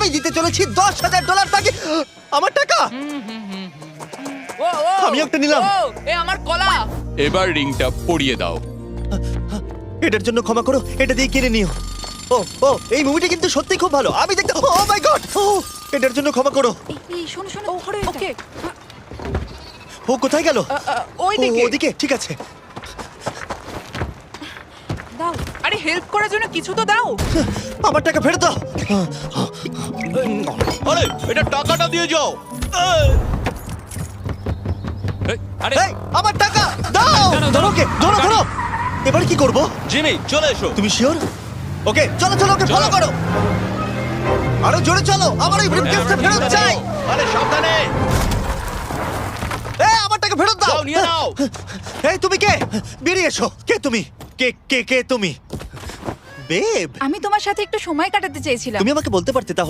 আমি দিতে চলেছি $10,000 তাকে। আমার টাকা ও ও আমি একটা নিলাম। ও, এ আমার কলা। এবার রিংটা পরিয়ে দাও। এটার জন্য ক্ষমা করো, এটা দিয়ে কিনে নিও। ও ও এই মুভিটা কিন্তু সত্যি খুব ভালো, আমি দেখতে। ও মাই গড, ও এটার জন্য ক্ষমা করো। এই শোনো শোনো ধরো ওকে ও কোথায় গেল? ওই ও, দিকে। ওদিকে, ঠিক আছে। দাও। আরে হেল্প করার জন্য কিছু তো দাও। আমার টাকা ফেরত দাও। আরে এটা টাকাটা দিয়ে যাও। আরে এই, আমার টাকা দাও। দাঁড়াও, ধরো ওকে, ধরো ধরো। এবার কি করব? জিমি চলে এসো। তুমি শিওর? ওকে চলো চলো, ওকে ফলো করো। আরো জোরে চলো, আমার ওই ব্রিফকেসটা ফেরত চাই। আরে সাবধানে এই আমার টাকা ফেরত দাও। যাও নিয়ে নাও। এই তুমি কে? বেরিয়ে এসো। কে তুমি? কে কে কে তুমি? বেব, আমি তোমার সাথে একটু সময় কাটাতে চেয়েছিলাম। তুমি আমাকে বলতে পারতে তাহলে